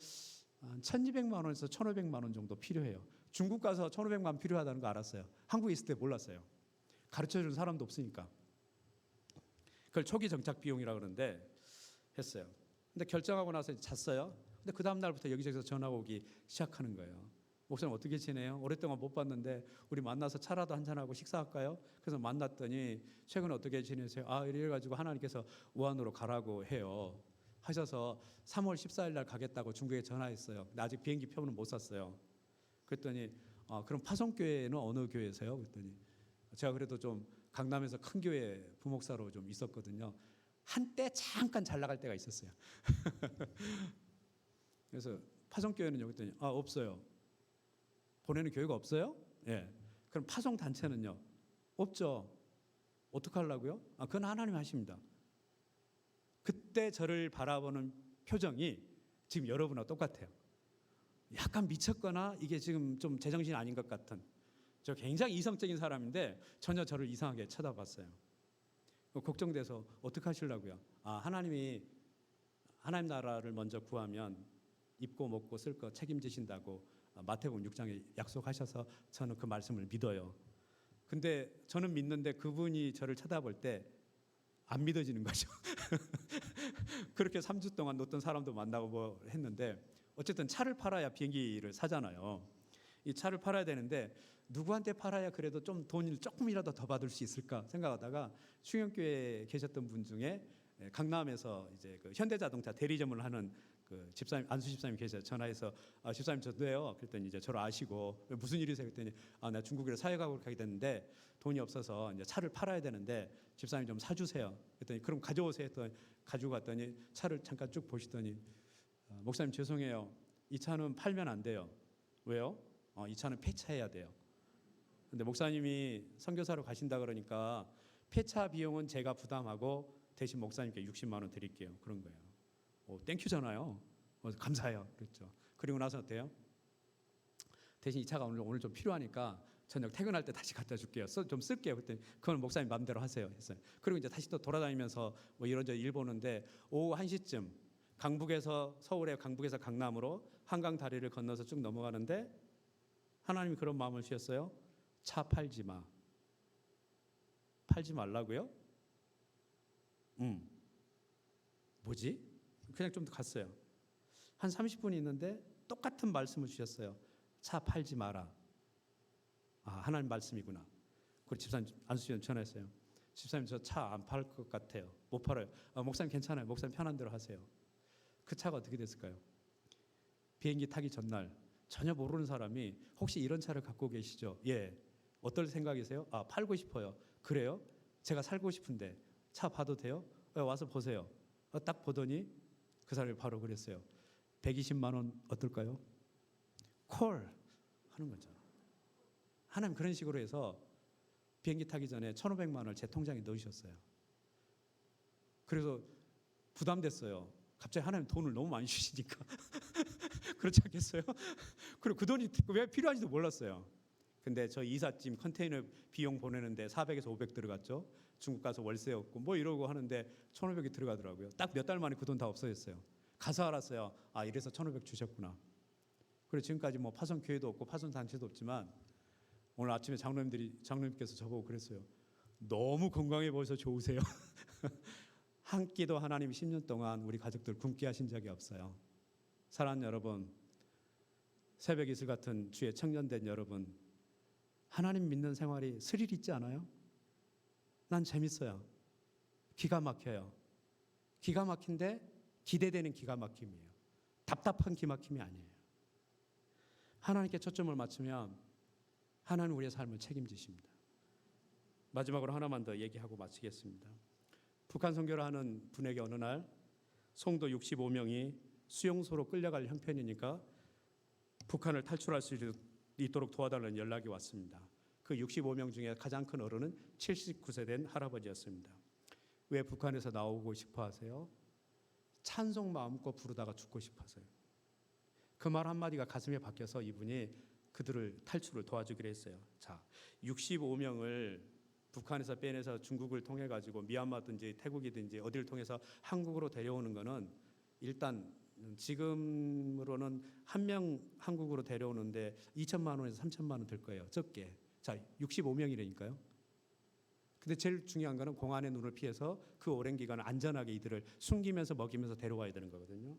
1,200만 원에서 1,500만 원 정도 필요해요. 중국 가서 1,500만 원 필요하다는 거 알았어요. 한국에 있을 때 몰랐어요. 가르쳐주는 사람도 없으니까. 그걸 초기 정착 비용이라고 그러는데 했어요. 근데 결정하고 나서 잤어요. 근데 그 다음 날부터 여기저기서 전화가 오기 시작하는 거예요. 목사님 어떻게 지내요? 오랫동안 못 봤는데 우리 만나서 차라도 한잔하고 식사할까요? 그래서 만났더니 최근에 어떻게 지내세요? 아, 이래가지고 하나님께서 우한으로 가라고 해요. 하셔서 3월 14일 날 가겠다고 중국에 전화했어요. 근데 아직 비행기 표는 못 샀어요. 그랬더니 그럼 파송교회는 어느 교회세요? 그랬더니 제가 그래도 좀 강남에서 큰 교회 부목사로 좀 있었거든요. 한때 잠깐 잘 나갈 때가 있었어요. 그래서 파송교회는요 그랬더니 없어요. 보내는 교회가 없어요? 예. 그럼 파송 단체는요? 없죠. 어떻게 하려고요? 그건 하나님 하십니다. 그때 저를 바라보는 표정이 지금 여러분하고 똑같아요. 약간 미쳤거나 이게 지금 좀 제정신이 아닌 것 같은, 저 굉장히 이성적인 사람인데 전혀 저를 이상하게 쳐다봤어요. 걱정돼서 어떻게 하시려고요? 하나님이 하나님 나라를 먼저 구하면 입고 먹고 쓸 거 책임지신다고 마태복음 6장에 약속하셔서 저는 그 말씀을 믿어요. 근데 저는 믿는데 그분이 저를 쳐다볼 때 안 믿어지는 거죠. 그렇게 3주 동안 어떤 사람도 만나고 뭐 했는데 어쨌든 차를 팔아야 비행기를 사잖아요. 이 차를 팔아야 되는데 누구한테 팔아야 그래도 좀 돈을 조금이라도 더 받을 수 있을까 생각하다가 충영교회에 계셨던 분 중에 강남에서 이제 그 현대자동차 대리점을 하는 그 집사님, 안수 집사님 계셔요. 전화해서 집사님 저도요. 그랬더니 이제 저를 아시고 무슨 일이세요? 그랬더니 나 중국으로 사역하고 가게 됐는데 돈이 없어서 이제 차를 팔아야 되는데 집사님 좀 사주세요. 그랬더니 그럼 가져오세요. 했더니 가지고 갔더니 차를 잠깐 쭉 보시더니 목사님 죄송해요. 이 차는 팔면 안 돼요. 왜요? 이 차는 폐차해야 돼요. 근데 목사님이 선교사로 가신다 그러니까 폐차 비용은 제가 부담하고 대신 목사님께 60만 원 드릴게요. 그런 거예요. 땡큐잖아요. 감사해요. 그랬죠. 그리고 나서 어때요? 대신 이 차가 오늘 좀 필요하니까 저녁 퇴근할 때 다시 갖다 줄게요. 좀 쓸게요. 그때 그건 목사님 마음대로 하세요. 했어요. 그리고 이제 다시 또 돌아다니면서 뭐 이런저런 일 보는데 오후 1시쯤 서울의 강북에서 강남으로 한강 다리를 건너서 쭉 넘어가는데 하나님이 그런 마음을 주셨어요. 차 팔지 마. 팔지 말라고요? 뭐지? 그냥 좀 더 갔어요. 한 30분이 있는데 똑같은 말씀을 주셨어요. 차 팔지 마라. 하나님 말씀이구나. 그리고 집사님 안수님 전화했어요. 집사님 저 차 안 팔 것 같아요. 못 팔아요. 목사님 괜찮아요. 목사님 편한 대로 하세요. 그 차가 어떻게 됐을까요? 비행기 타기 전날 전혀 모르는 사람이 혹시 이런 차를 갖고 계시죠? 예. 어떨 생각이세요? 팔고 싶어요. 그래요? 제가 살고 싶은데 차 봐도 돼요? 와서 보세요. 딱 보더니 그 사람이 바로 그랬어요. 120만 원 어떨까요? 콜 하는 거죠. 하나님 그런 식으로 해서 비행기 타기 전에 1,500만 원을 제 통장에 넣으셨어요. 그래서 부담됐어요. 갑자기 하나님 돈을 너무 많이 주시니까 그렇지 않겠어요? 그리고 그 돈이 왜 필요한지도 몰랐어요. 근데 저 이삿짐 컨테이너 비용 보내는데 400에서 500 들어갔죠. 중국 가서 월세 없고 뭐 이러고 하는데 1,500이 들어가더라고요. 딱 몇 달 만에 그 돈 다 없어졌어요. 가서 알았어요. 이래서 1,500 주셨구나. 그리고 지금까지 뭐 파송 교회도 없고 파송 단체도 없지만 오늘 아침에 장로님께서 저보고 그랬어요. 너무 건강해 보여서 좋으세요. 한 끼도 하나님 10년 동안 우리 가족들 굶게 하신 적이 없어요. 사랑하는 여러분, 새벽 이슬 같은 주의 청년된 여러분, 하나님 믿는 생활이 스릴 있지 않아요? 난 재밌어요. 기가 막혀요. 기가 막힌데 기대되는 기가 막힘이에요. 답답한 기가 막힘이 아니에요. 하나님께 초점을 맞추면 하나님 우리의 삶을 책임지십니다. 마지막으로 하나만 더 얘기하고 마치겠습니다. 북한 선교를 하는 분에게 어느 날 성도 65명이 수용소로 끌려갈 형편이니까 북한을 탈출할 수 있도록 도와달라는 연락이 왔습니다. 그 65명 중에 가장 큰 어른은 79세 된 할아버지였습니다. 왜 북한에서 나오고 싶어 하세요? 찬송 마음껏 부르다가 죽고 싶어서요. 그 말 한마디가 가슴에 박혀서 이분이 그들을 탈출을 도와주기로 했어요. 자, 65명을 북한에서 빼내서 중국을 통해 가지고 미얀마든지 태국이든지 어디를 통해서 한국으로 데려오는 거는 일단 지금으로는 한 명 한국으로 데려오는데 2천만 원에서 3천만 원 들 거예요. 적게. 자, 65명이라니까요. 근데 제일 중요한 거는 공안의 눈을 피해서 그 오랜 기간 안전하게 이들을 숨기면서 먹이면서 데려와야 되는 거거든요.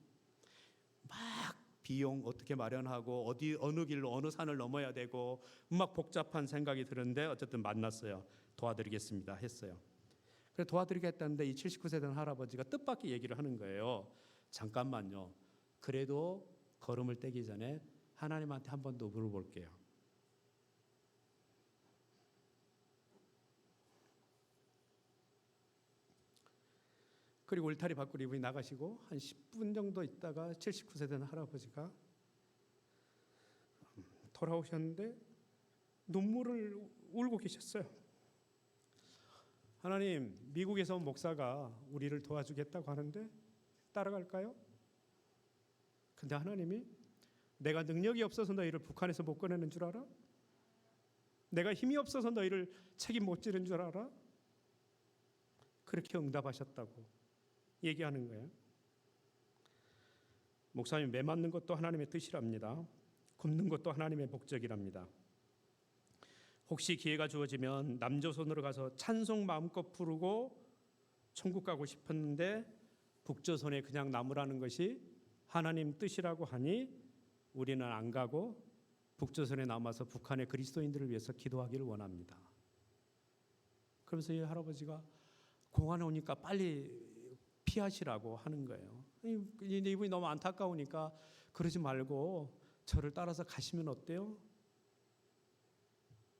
막 비용 어떻게 마련하고 어느 길로 어느 산을 넘어야 되고 막 복잡한 생각이 드는데 어쨌든 만났어요. 도와드리겠습니다 했어요. 그래 도와드리겠다는데 이 79세 된 할아버지가 뜻밖의 얘기를 하는 거예요. 잠깐만요. 그래도 걸음을 떼기 전에 하나님한테 한 번 더 물어볼게요. 그리고 울타리 밖으로 이분이 나가시고 한 10분 정도 있다가 79세 된 할아버지가 돌아오셨는데 눈물을 울고 계셨어요. 하나님, 미국에서 온 목사가 우리를 도와주겠다고 하는데 따라갈까요? 근데 하나님이 내가 능력이 없어서 너희를 북한에서 못 꺼내는 줄 알아? 내가 힘이 없어서 너희를 책임 못 지는 줄 알아? 그렇게 응답하셨다고 얘기하는 거예요. 목사님, 매 맞는 것도 하나님의 뜻이랍니다. 굶는 것도 하나님의 목적이랍니다. 혹시 기회가 주어지면 남조선으로 가서 찬송 마음껏 부르고 천국 가고 싶었는데 북조선에 그냥 남으라는 것이 하나님 뜻이라고 하니 우리는 안 가고 북조선에 남아서 북한의 그리스도인들을 위해서 기도하기를 원합니다. 그러면서 이 할아버지가 공안에 오니까 빨리 피하시라고 하는 거예요. 이분이 너무 안타까우니까 그러지 말고 저를 따라서 가시면 어때요?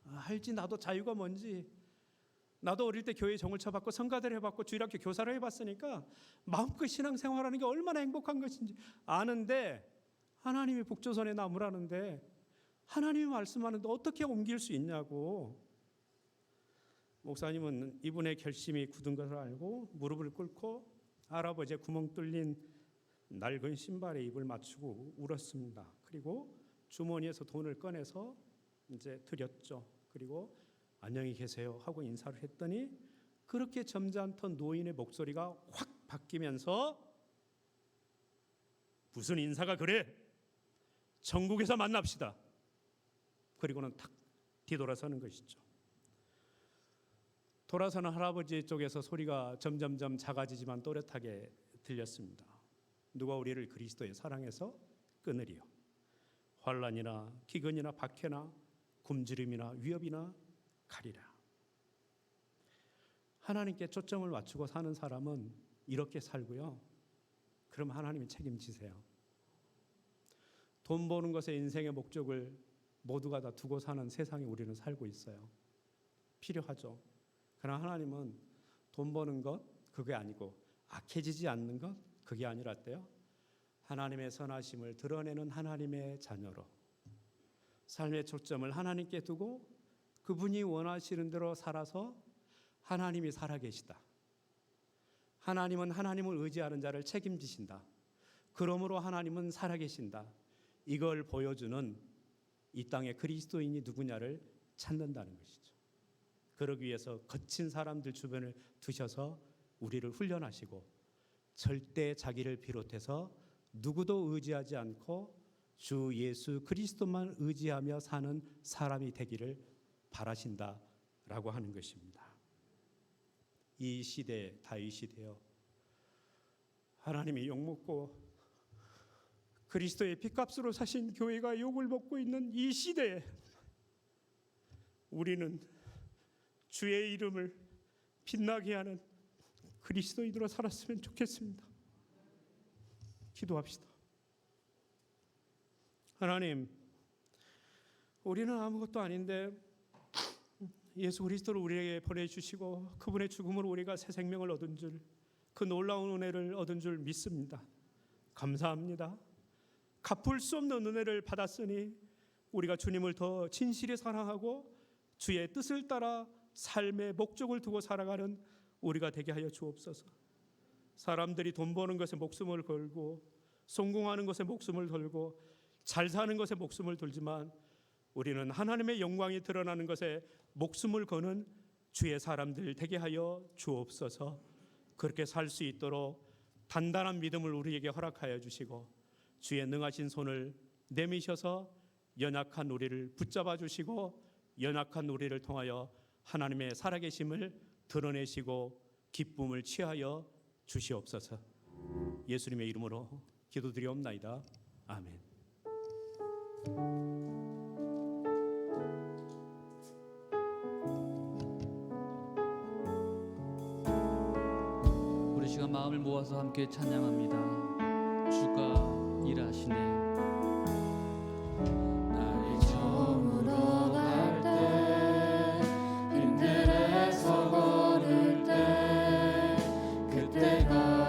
알지, 나도 자유가 뭔지. 나도 어릴 때 교회 정을 쳐봤고 성가대를 해봤고 주일학교 교사를 해봤으니까 마음껏 신앙생활하는 게 얼마나 행복한 것인지 아는데, 하나님이 북조선에 남으라는데 하나님이 말씀하는데 어떻게 옮길 수 있냐고. 목사님은 이분의 결심이 굳은 것을 알고 무릎을 꿇고 할아버지의 구멍 뚫린 낡은 신발에 입을 맞추고 울었습니다. 그리고 주머니에서 돈을 꺼내서 이제 드렸죠. 그리고 안녕히 계세요 하고 인사를 했더니 그렇게 점잖던 노인의 목소리가 확 바뀌면서 무슨 인사가 그래? 천국에서 만납시다. 그리고는 탁 뒤돌아서는 것이죠. 돌아서는 할아버지 쪽에서 소리가 점점점 작아지지만 또렷하게 들렸습니다. 누가 우리를 그리스도의 사랑에서 끊으리요? 환난이나 기근이나 박해나 굶주림이나 위협이나 가리라. 하나님께 초점을 맞추고 사는 사람은 이렇게 살고요. 그럼 하나님이 책임지세요. 돈 버는 것에 인생의 목적을 모두가 다 두고 사는 세상에 우리는 살고 있어요. 필요하죠. 그러나 하나님은 돈 버는 것 그게 아니고 악해지지 않는 것 그게 아니랄때요. 하나님의 선하심을 드러내는 하나님의 자녀로 삶의 초점을 하나님께 두고 그분이 원하시는 대로 살아서 하나님이 살아계시다. 하나님은 하나님을 의지하는 자를 책임지신다. 그러므로 하나님은 살아계신다. 이걸 보여주는 이 땅의 그리스도인이 누구냐를 찾는다는 것이죠. 그러기 위해서 거친 사람들 주변을 두셔서 우리를 훈련하시고 절대 자기를 비롯해서 누구도 의지하지 않고 주 예수 그리스도만 의지하며 사는 사람이 되기를 바라신다라고 하는 것입니다. 이 시대 다윗이 되어 하나님이 욕먹고 그리스도의 핏값으로 사신 교회가 욕을 먹고 있는 이 시대에 우리는 주의 이름을 빛나게 하는 그리스도인으로 살았으면 좋겠습니다. 기도합시다. 하나님, 우리는 아무것도 아닌데 예수 그리스도를 우리에게 보내주시고 그분의 죽음으로 우리가 새 생명을 얻은 줄, 그 놀라운 은혜를 얻은 줄 믿습니다. 감사합니다. 갚을 수 없는 은혜를 받았으니 우리가 주님을 더 진실히 사랑하고 주의 뜻을 따라 삶의 목적을 두고 살아가는 우리가 되게 하여 주옵소서. 사람들이 돈 버는 것에 목숨을 걸고 성공하는 것에 목숨을 걸고 잘 사는 것에 목숨을 걸지만 우리는 하나님의 영광이 드러나는 것에 목숨을 거는 주의 사람들 되게 하여 주옵소서. 그렇게 살 수 있도록 단단한 믿음을 우리에게 허락하여 주시고 주의 능하신 손을 내미셔서 연약한 우리를 붙잡아 주시고 연약한 우리를 통하여 하나님의 살아계심을 드러내시고 기쁨을 취하여 주시옵소서. 예수님의 이름으로 기도드리옵나이다. 아멘.
우리 시간 마음을 모아서 함께 찬양합니다. 주가 일하시네.
나의 저물어 갈 때 힘들에서 걸을 때 그때가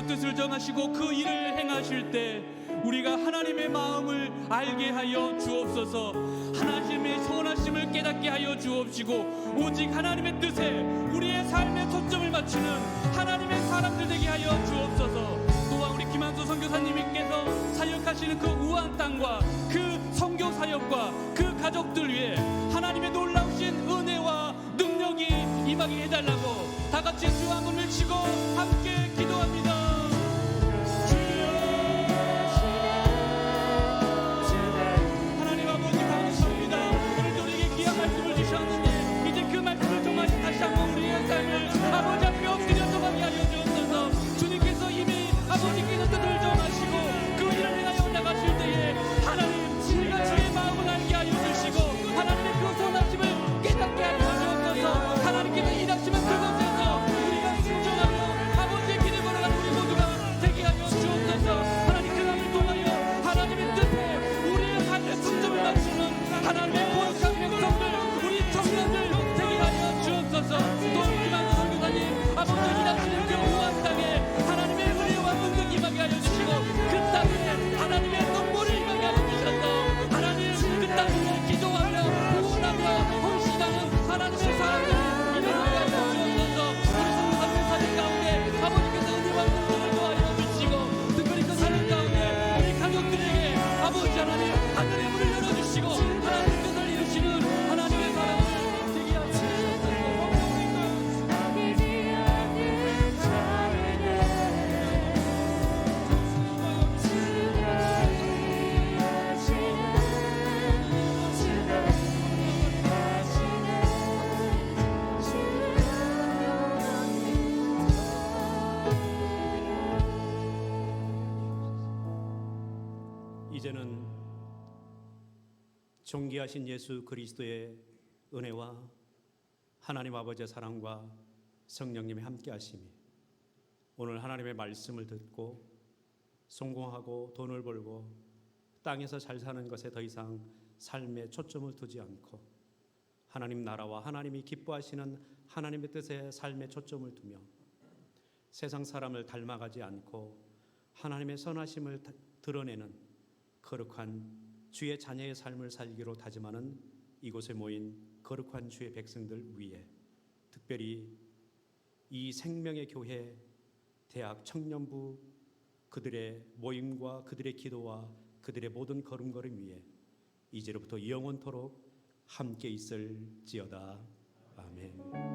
뜻을 정하시고 그 일을 행하실 때 우리가 하나님의 마음을 알게 하여 주옵소서. 하나님의 선하심을 깨닫게 하여 주옵시고 오직 하나님의 뜻에 우리의 삶의 초점을 맞추는 하나님의 사람들 되게 하여 주옵소서. 또한 우리 김한수 선교사님께서 사역하시는 그 우한 땅과 그 선교 사역과 그 가족들 위해 하나님의 놀라우신 은혜와 능력이 임하게 해달라고 다 같이 주 한 번 외치고 함께 기도합니다. 하나님 아버지 감사합니다. 오늘도 우리에게 귀한 말씀을 주셨는데 이제 그 말씀을 통해 다시 한번 우리의 삶을 아버지 앞에 엎드려 정하게 하여 주옵소서. 주님께서 이미 아버지께서 뜻을 정하시고 그 일을 행하여 나가실 때에 하나님 우리가 주의 마음을 알게 하여 주시고 하나님의 그 선하심을 깨닫게 하여 주옵소서. 하나님께서 일하시면 그곳에서 우리가 순종하며 아버지의 길을 걸어가는 우리 모두가 되게 하여 주옵소서. 하나님 그 나를 통하여 하나님의 뜻에 우리의 삶의 초점을 맞추는 하나님의 거룩한 백성들 우리 청년들 되게 하여 주옵소서. 또 김한수 선교사님 아버지 일하시는 그 우한 땅에 하나님의 은혜와 능력이 임하게 하여 주시고 그 땅에 하나님의 눈물을 임하게 하여 주셔서 하나님 그 땅을 기도하며 구원하며 헌신하는 하나님의 사람들이 일어나게 하여 주옵소서. 우리 선교사님 사는 가운데 아버지께서 은혜와 능력을 더하여 주시고 특별히 그 사는 가운데 우리 가족들에게 아버지 하나님 하늘의 문을 열어주시고 하나님 뜻을 이루시는 하나님의 사람을 되게 하여 주옵소서.
이제는 존귀하신 예수 그리스도의 은혜와 하나님 아버지의 사랑과 성령님의 함께 하심이 오늘 하나님의 말씀을 듣고 성공하고 돈을 벌고 땅에서 잘 사는 것에 더 이상 삶의 초점을 두지 않고 하나님 나라와 하나님이 기뻐하시는 하나님의 뜻에 삶의 초점을 두며 세상 사람을 닮아가지 않고 하나님의 선하심을 드러내는 거룩한 주의 자녀의 삶을 살기로 다짐하는 이곳에 모인 거룩한 주의 백성들 위해 특별히 이 생명의 교회 대학 청년부 그들의 모임과 그들의 기도와 그들의 모든 걸음걸음 위에 이제로부터 영원토록 함께 있을지어다. 아멘.